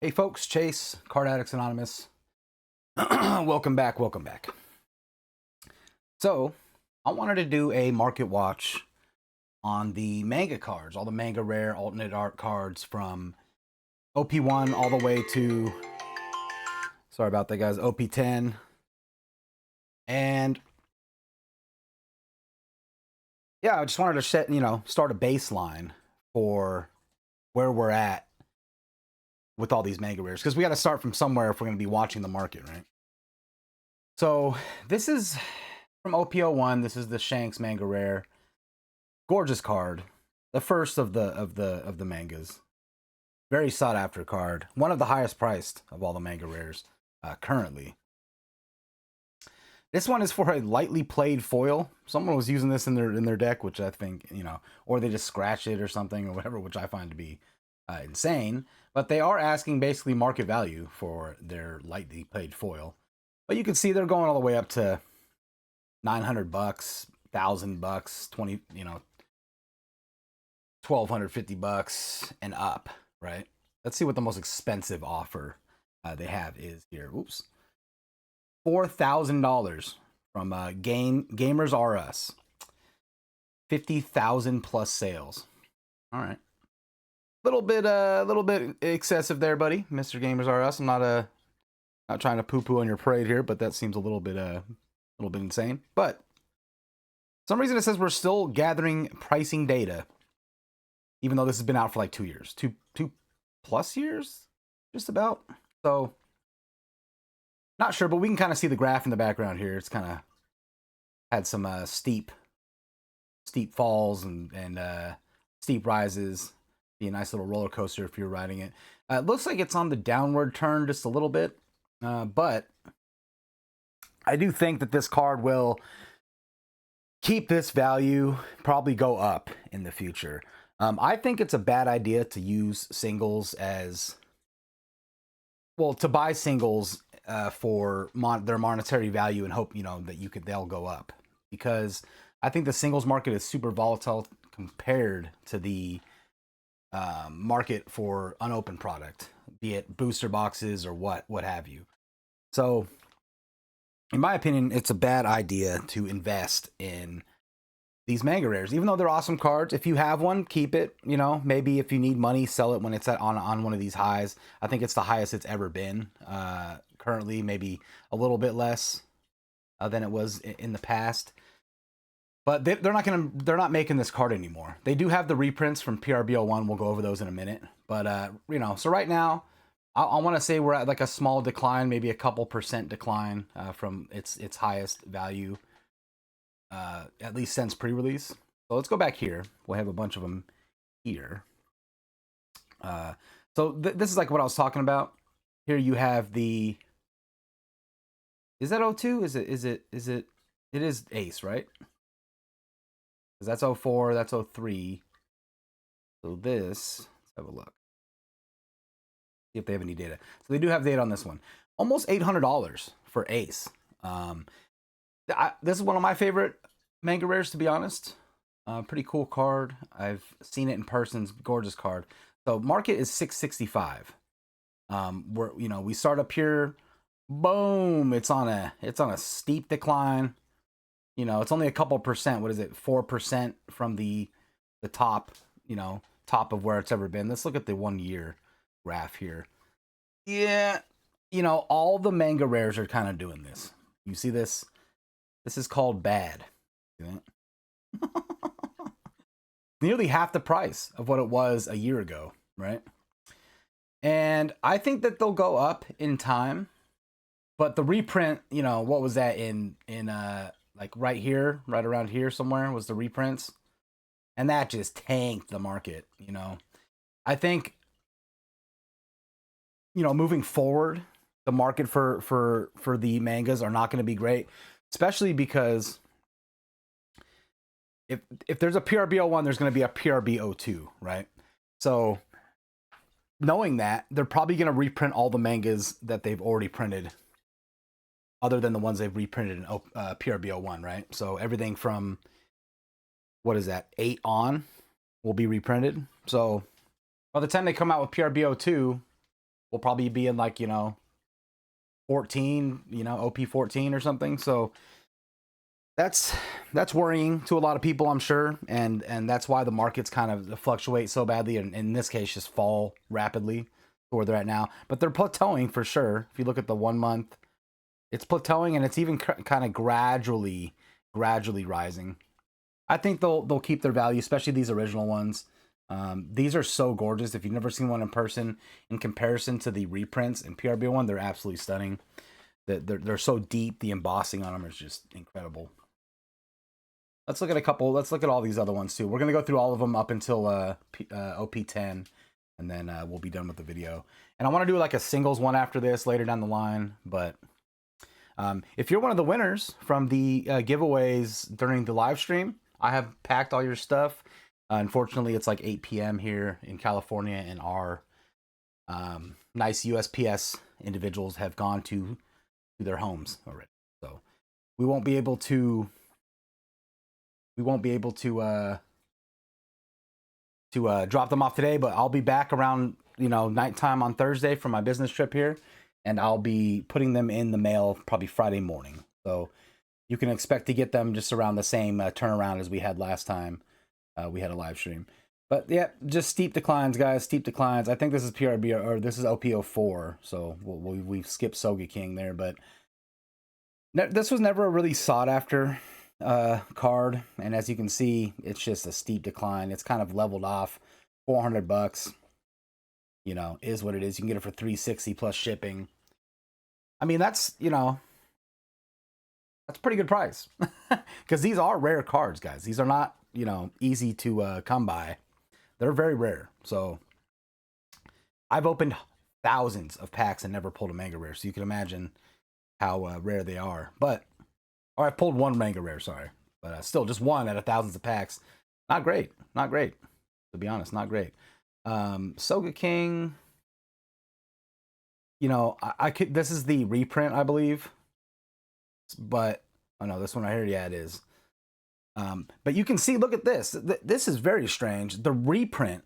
Hey folks, Chase, Card Addicts Anonymous. Welcome back, welcome back. So, I wanted to do a market watch on the manga cards, all the Manga Rare alternate art cards from OP1 all the way to, sorry about that guys, OP10. And yeah, I just wanted to start a baseline for where we're at with all these Manga Rares, because we got to start from somewhere if we're going to be watching the market, right? So, this is from OP01. This is the Shanks Manga Rare. Gorgeous card. The first of the mangas. Very sought after card. One of the highest priced of all the Manga Rares currently. This one is for a lightly played foil. Someone was using this in their deck, which I think, or they just scratch it or something or whatever, which I find to be insane. But they are asking basically market value for their lightly played foil. But you can see they're going all the way up to $900, $1,000, 20, $1,250 and up, right? Let's see what the most expensive offer they have is here. Oops. $4,000 from Gamers R Us. 50,000 plus sales. All right. Little bit excessive there, buddy. Mr. Gamers R Us. I'm not trying to poo-poo on your parade here, but that seems a little bit insane. But for some reason it says we're still gathering pricing data, even though this has been out for like 2 years, two plus years, just about. So not sure, but we can kind of see the graph in the background here. It's kind of had some steep falls and steep rises. Be a nice little roller coaster if you're riding it. It looks like it's on the downward turn just a little bit, but I do think that this card will keep this value, probably go up in the future. I think it's a bad idea to use singles as, well, to buy singles for their monetary value and hope, that they'll go up. Because I think the singles market is super volatile compared to the market for unopened product, be it booster boxes or what have you. So, in my opinion, it's a bad idea to invest in these Manga Rares, even though they're awesome cards. If you have one, keep it. Maybe if you need money, sell it when it's on one of these highs. I think it's the highest it's ever been. Currently, maybe a little bit less than it was in the past. But they're not making this card anymore. They do have the reprints from PRBO1. We'll go over those in a minute. But so right now, I want to say we're at like a small decline, maybe a couple percent decline from its highest value. At least since pre-release. So let's go back here. We'll have a bunch of them here. So this is like what I was talking about. Here you have the. Is that 02? Is it? It is Ace, right? Because that's 04. That's 03. So this. Let's have a look. See if they have any data. So they do have data on this one. Almost $800 for Ace. This is one of my favorite Manga Rares, to be honest. Pretty cool card. I've seen it in person. It's a gorgeous card. So market is 665. We start up here. Boom! It's on a steep decline. It's only a couple percent. What is it? 4% from the top. Top of where it's ever been. Let's look at the 1 year graph here. Yeah, all the Manga Rares are kind of doing this. You see this? This is called bad. Nearly half the price of what it was a year ago, right? And I think that they'll go up in time. But the reprint, what was that in like right here, right around here somewhere was the reprints. And that just tanked the market, I think, moving forward, the market for the mangas are not going to be great, especially because if there's a PRBO1, there's going to be a PRBO2, right? So knowing that, they're probably going to reprint all the mangas that they've already printed, other than the ones they've reprinted in PRBO1, right? So everything from, what is that, 8 on will be reprinted. So by the time they come out with PRBO2, we'll probably be in like, 14, OP 14 or something. So that's worrying to a lot of people, I'm sure, and that's why the markets kind of fluctuate so badly, and in this case just fall rapidly to where they're at now. But they're plateauing for sure. If you look at the 1 month, it's plateauing, and it's even kind of gradually rising. I think they'll keep their value, especially these original ones. These are so gorgeous. If you've never seen one in person, in comparison to the reprints and PRBO one, they're absolutely stunning. They're so deep. The embossing on them is just incredible. Let's look at a couple. Let's look at all these other ones too. We're gonna go through all of them up until OP10, and then we'll be done with the video. And I want to do like a singles one after this later down the line. But if you're one of the winners from the giveaways during the live stream, I have packed all your stuff. Unfortunately, it's like 8 p.m. here in California, and our nice USPS individuals have gone to their homes already. So we won't be able to drop them off today, but I'll be back around nighttime on Thursday for my business trip here, and I'll be putting them in the mail probably Friday morning. So you can expect to get them just around the same turnaround as we had last time we had a live stream. But yeah, just steep declines, guys. Steep declines. I think this is PRB, or this is OP04. So we've skipped Soga King there, but this was never a really sought after card, and as you can see, it's just a steep decline. It's kind of leveled off. $400, is what it is. You can get it for $360 plus shipping. I mean, that's that's a pretty good price because these are rare cards, guys. These are not easy to come by. They're very rare. So I've opened thousands of packs and never pulled a Manga Rare, so you can imagine how rare they are. But or I've pulled one Manga Rare, sorry, but still just one out of thousands of packs. Not great, to be honest, not great. Soga King, I could. This is the reprint, I believe, but oh no, this one right here, yeah, it is. But you can see, look at this. This is very strange. The reprint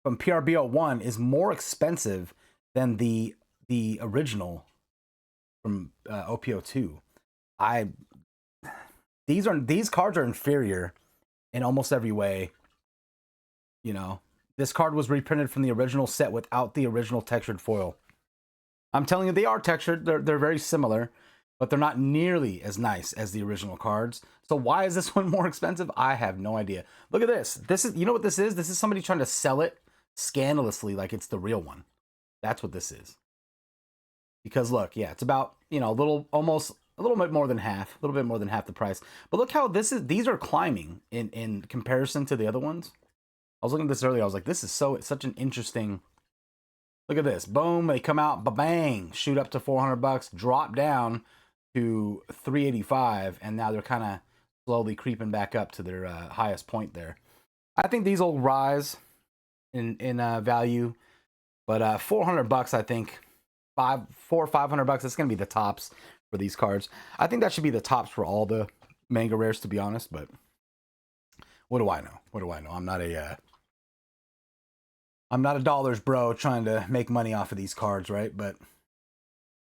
from PRBO1 is more expensive than the original from OPO2. These cards are inferior in almost every way. This card was reprinted from the original set without the original textured foil. I'm telling you, they are textured. They're very similar, but they're not nearly as nice as the original cards. So why is this one more expensive? I have no idea. Look at this. This is, what this is? This is somebody trying to sell it scandalously like it's the real one. That's what this is. Because look, yeah, it's about, almost a little bit more than half the price. But look how these are climbing in comparison to the other ones. I was looking at this earlier. I was like, this is such an interesting. Look at this. Boom, they come out, bang, shoot up to $400, drop down to $385, and now they're kind of slowly creeping back up to their highest point there. I think these will rise in value, but $400, I think, $400 or $500, it's gonna be the tops for these cards. I think that should be the tops for all the Manga Rares, to be honest. But what do I know? I'm not a dollars bro trying to make money off of these cards, right? But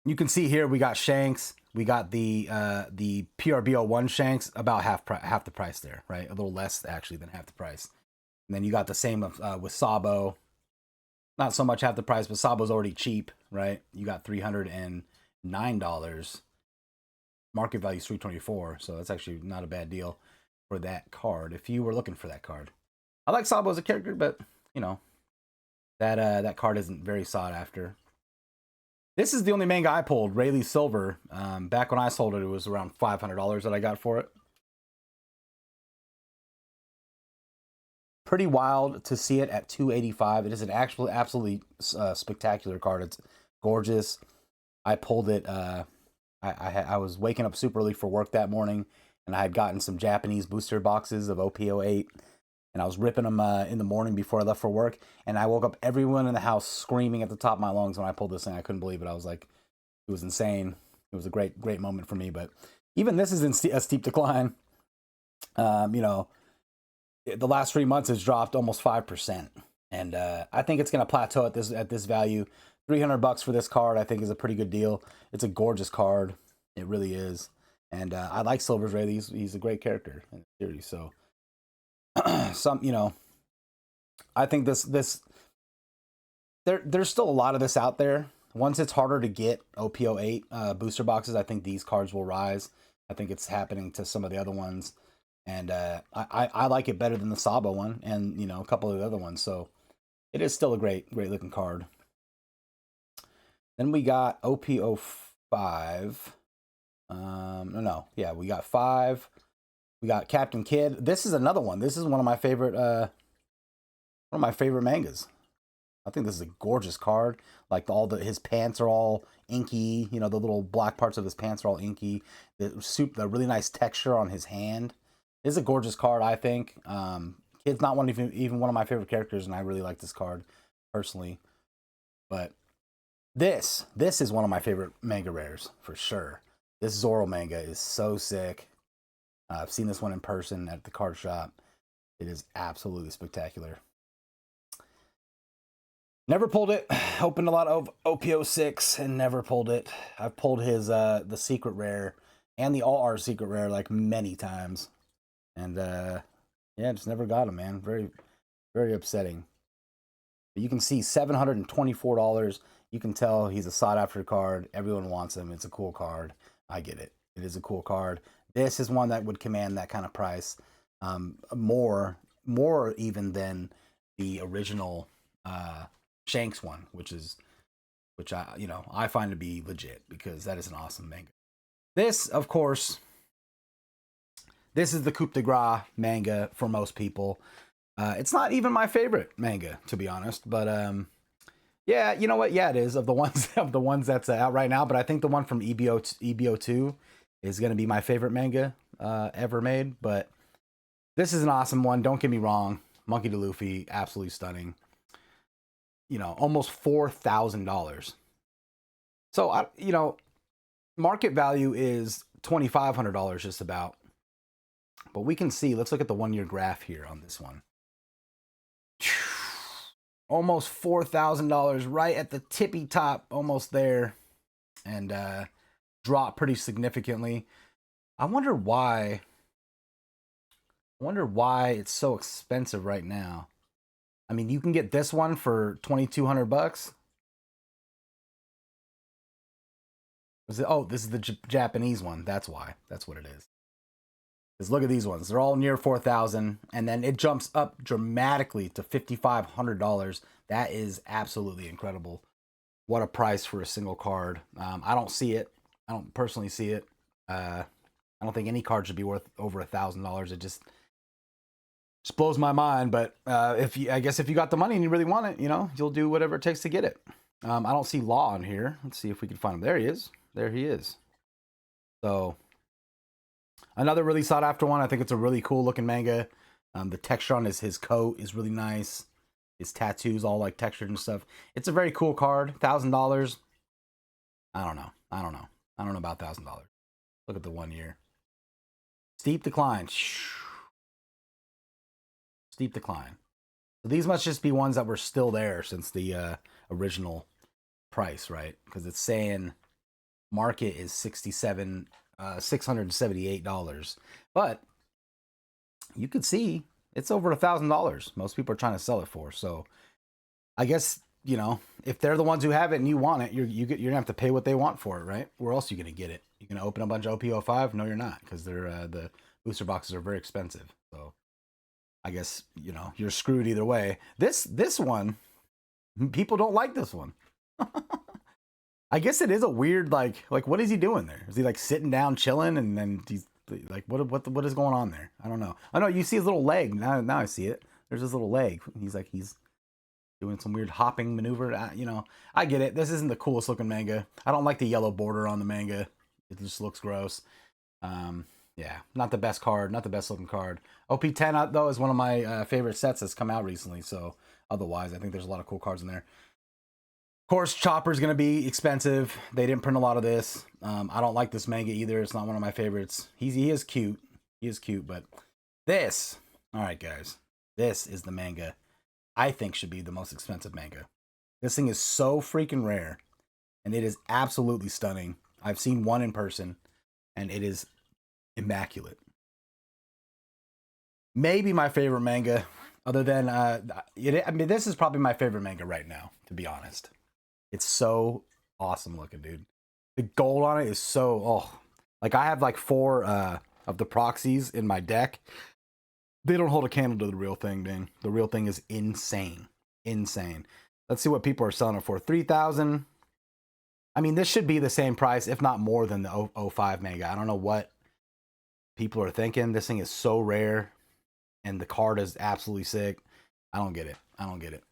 you can see here we got Shanks, we got the PRBO1 Shanks, about half the price there, right? A little less actually than half the price. And then you got the same with Sabo. Not so much half the price, but Sabo's already cheap, right? You got $309. Market value is $324, so that's actually not a bad deal for that card if you were looking for that card. I like Sabo as a character, but that card isn't very sought after. This is the only manga I pulled, Rayleigh Silver. Back when I sold it, it was around $500 that I got for it. Pretty wild to see it at $285. It is an absolutely spectacular card. It's gorgeous. I pulled it. I was waking up super early for work that morning, and I had gotten some Japanese booster boxes of OP08, and I was ripping them in the morning before I left for work, and I woke up everyone in the house screaming at the top of my lungs when I pulled this thing. I couldn't believe it. I was like, it was insane. It was a great moment for me. But even this is in a steep decline. The last 3 months has dropped almost 5%, and I think it's going to plateau at this value. $300 for this card, I think, is a pretty good deal. It's a gorgeous card. It really is. And I like Silver's Ray. He's a great character in the series. So, I think there's still a lot of this out there. Once it's harder to get OP08 booster boxes, I think these cards will rise. I think it's happening to some of the other ones. And I like it better than the Saba one and, a couple of the other ones. So it is still a great looking card. Then we got OP05. We got 5. We got Captain Kidd. This is another one. This is one of my favorite mangas. I think this is a gorgeous card. Like his pants are all inky. The little black parts of his pants are all inky. The really nice texture on his hand. This is a gorgeous card, I think. Kidd's not even one of my favorite characters, and I really like this card personally. But this is one of my favorite manga rares for sure. This Zoro manga is so sick. I've seen this one in person at the card shop. It is absolutely spectacular. Never pulled it. Opened a lot of OP06 and never pulled it. I've pulled his the secret rare and the all art secret rare like many times. And just never got him, man. Very, very upsetting. But you can see $724. You can tell he's a sought after card. Everyone wants him. It's a cool card. I get it. It is a cool card. This is one that would command that kind of price. More even than the original Shanks one, which I find to be legit because that is an awesome manga. This, of course, this is the coup de grace manga for most people. It's not even my favorite manga, to be honest, but yeah, you know what? Yeah, it is of the ones that's out right now. But I think the one from EBO2 is going to be my favorite manga ever made. But this is an awesome one. Don't get me wrong. Monkey D. Luffy, absolutely stunning. Almost $4,000. So market value is $2,500 just about. But we can see. Let's look at the 1-year graph here on this one. Almost $4,000 right at the tippy top, almost there, and dropped pretty significantly. I wonder why it's so expensive right now. I mean, you can get this one for $2,200. This is the Japanese one. That's why. That's what it is. Because look at these ones. They're all near $4,000. And then it jumps up dramatically to $5,500. That is absolutely incredible. What a price for a single card. I don't see it. I don't personally see it. I don't think any card should be worth over $1,000. It just blows my mind. But if you got the money and you really want it, you'll do whatever it takes to get it. I don't see Law on here. Let's see if we can find him. There he is. There he is. So another really sought after one. I think it's a really cool looking manga. The texture on his coat is really nice. His tattoos all like textured and stuff. It's a very cool card. $1,000. I don't know about $1,000. Look at the 1 year. Steep decline. Steep decline. So these must just be ones that were still there since the original price, right? Because it's saying market is $678. But you could see it's over $1,000. Most people are trying to sell it for. So I guess, if they're the ones who have it and you want it, you're gonna have to pay what they want for it, right? Where else are you gonna get it? You're gonna open a bunch of OP05? No, you're not, because they're the booster boxes are very expensive. So I guess you're screwed either way. This one, people don't like this one. I guess it is a weird like what is he doing there? Is he like sitting down chilling and then he's like what is going on there? I don't know. I know you see his little leg. Now I see it. There's his little leg. He's doing some weird hopping maneuver. I get it. This isn't the coolest looking manga. I don't like the yellow border on the manga. It just looks gross. Yeah, not the best card. Not the best looking card. OP10 though is one of my favorite sets that's come out recently. So otherwise, I think there's a lot of cool cards in there. Of course, Chopper's going to be expensive. They didn't print a lot of this. I don't like this manga either. It's not one of my favorites. He is cute. He is cute, but this... All right, guys. This is the manga I think should be the most expensive manga. This thing is so freaking rare, and it is absolutely stunning. I've seen one in person, and it is immaculate. Maybe my favorite manga, other than I mean, this is probably my favorite manga right now, to be honest. It's so awesome looking, dude. The gold on it is so like I have like 4 of the proxies in my deck. They don't hold a candle to the real thing, man. The real thing is insane. Insane. Let's see what people are selling it for. 3,000. I mean, this should be the same price, if not more than the 05 manga. I don't know what people are thinking. This thing is so rare, and the card is absolutely sick. I don't get it. I don't get it.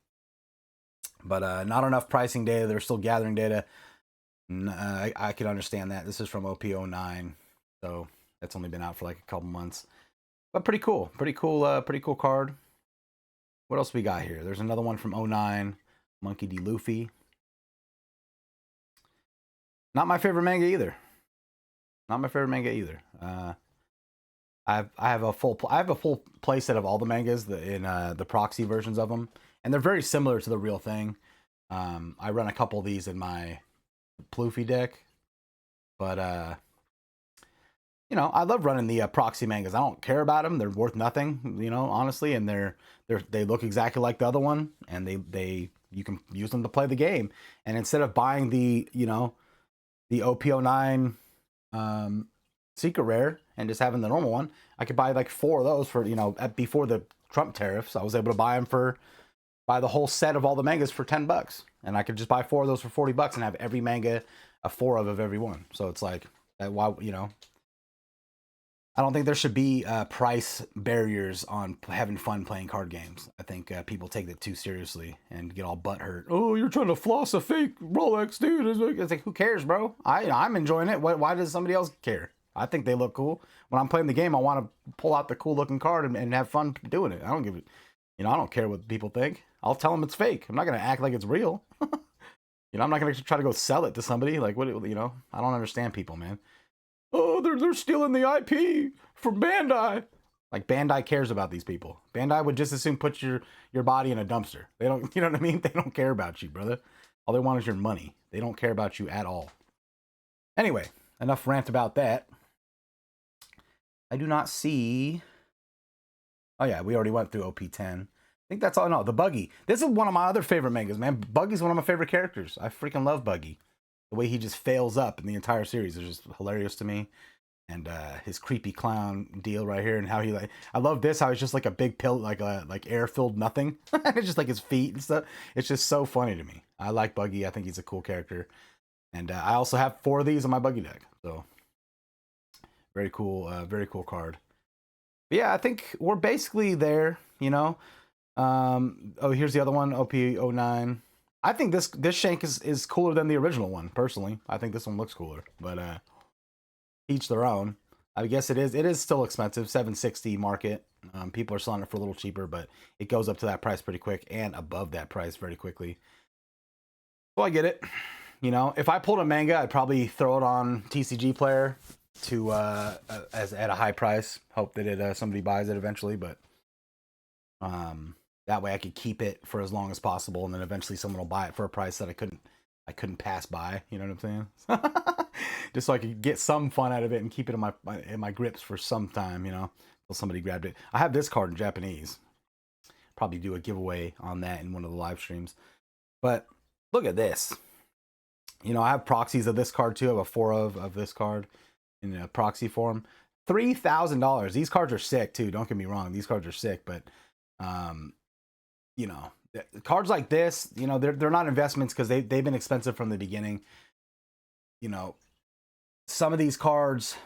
But not enough pricing data. They're still gathering data. I can understand that. This is from OP09, so that's only been out for like a couple months. But pretty cool. Pretty cool card. What else we got here? There's another one from 09, Monkey D. Luffy. Not my favorite manga either. Not my favorite manga either. I have a full playset of all the mangas in the proxy versions of them, and they're very similar to the real thing. I run a couple of these in my Ploofy deck, but you know, I love running the proxy mangas. I don't care about them; they're worth nothing, you know, honestly, and they look exactly like the other one, and you can use them to play the game. And instead of buying the OP09 secret rare and just having the normal one, I could buy like 4 of those for, you know, before the Trump tariffs. I was able to buy the whole set of all the mangas for $10, and I could just buy 4 of those for $40 and have every manga a 4 of every one. So it's like, why, you know, I don't think there should be price barriers on having fun playing card games. I think people take that too seriously and get all butthurt. Oh, you're trying to floss a fake Rolex, dude. It's like, who cares, bro? I'm enjoying it. Why does somebody else care? I think they look cool. When I'm playing the game, I want to pull out the cool looking card and have fun doing it. I don't give it. You know, I don't care what people think. I'll tell them it's fake. I'm not going to act like it's real. You know, I'm not going to try to go sell it to somebody. Like, what, you know, I don't understand people, man. Oh, they're stealing the IP from Bandai. Like, Bandai cares about these people. Bandai would just as soon put your body in a dumpster. They don't, you know what I mean? They don't care about you, brother. All they want is your money. They don't care about you at all. Anyway, enough rant about that. I do not see. Oh yeah, we already went through OP10. I think that's all. No, the Buggy. This is one of my other favorite mangas, man. Buggy's one of my favorite characters. I freaking love Buggy. The way he just fails up in the entire series is just hilarious to me. And his creepy clown deal right here, and how he I love this, how he's just like a big pill, like air filled nothing. It's just like his feet and stuff. It's just so funny to me. I like Buggy. I think he's a cool character. And I also have 4 of these on my Buggy deck. So very cool card. But yeah, I think we're basically there, you know. Oh, here's the other one, OP09. I think this shank is cooler than the original one, personally. I think this one looks cooler, but each their own. I guess it is still expensive, $760 market. People are selling it for a little cheaper, but it goes up to that price pretty quick and above that price very quickly. So I get it. You know, if I pulled a manga, I'd probably throw it on TCG Player to as at a high price. Hope that somebody buys it eventually, but that way I could keep it for as long as possible, and then eventually someone will buy it for a price that I couldn't pass by. You know what I'm saying? Just so I could get some fun out of it and keep it in my grips for some time. You know, until somebody grabbed it. I have this card in Japanese. Probably do a giveaway on that in one of the live streams. But look at this. You know, I have proxies of this card too. I have a 4 of this card in a proxy form. $3,000. These cards are sick too. Don't get me wrong. These cards are sick, but you know, cards like this, you know, they're not investments because they've been expensive from the beginning. You know, some of these cards,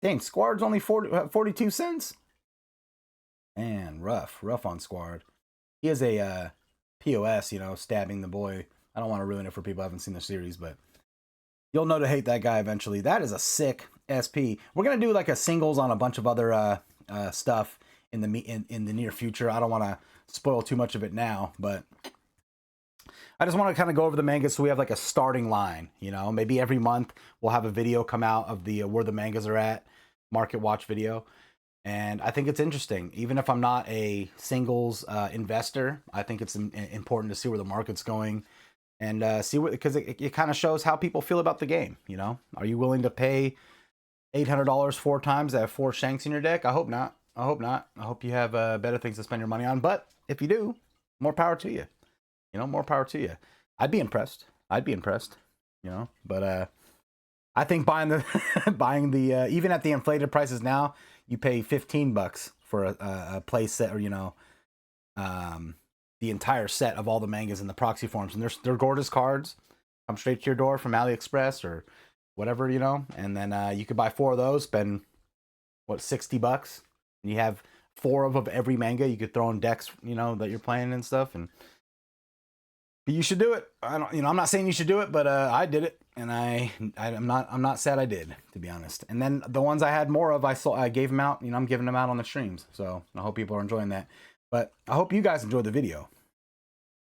dang, Squad's only 42 cents. Man, rough on Squad. He has a POS, you know, stabbing the boy. I don't want to ruin it for people who haven't seen the series, but you'll know to hate that guy eventually. That is a sick SP. We're gonna do like a singles on a bunch of other stuff in the near future. I don't want to spoil too much of it now, but I just want to kind of go over the mangas so we have like a starting line. You know, maybe every month we'll have a video come out of the where the mangas are at, market watch video. And I think it's interesting. Even if I'm not a singles investor, I think it's important to see where the market's going. and see what, because it kind of shows how people feel about the game. You know, are you willing to pay $800 4 times to have 4 Shanks in your deck? I hope not. I hope not. I hope you have better things to spend your money on. But if you do, more power to you. You know, more power to you. I'd be impressed. I'd be impressed. You know, but I think buying the even at the inflated prices now, you pay $15 for a play set, or you know, the entire set of all the mangas in the proxy forms, and they're gorgeous cards. Come straight to your door from AliExpress or whatever, you know, and then you could buy 4 of those, spend what, $60, and you have 4 of every manga you could throw in decks, you know, that you're playing and stuff. And you should do it. I don't, you know, I'm not saying you should do it, but I did it, and I'm not sad I did, to be honest. And then the ones I had more of, I gave them out. You know, I'm giving them out on the streams, so I hope people are enjoying that. But I hope you guys enjoyed the video.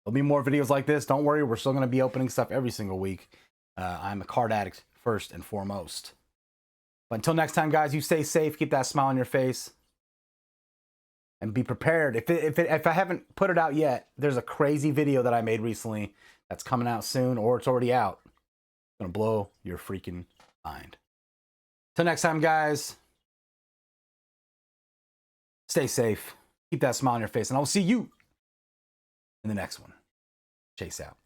There'll be more videos like this. Don't worry, we're still going to be opening stuff every single week. I'm a card addict first and foremost. But until next time, guys, you stay safe, keep that smile on your face, and be prepared. If I haven't put it out yet, there's a crazy video that I made recently that's coming out soon, or it's already out. It's gonna blow your freaking mind. Till next time, guys, stay safe, keep that smile on your face, and I will see you in the next one. Chase out.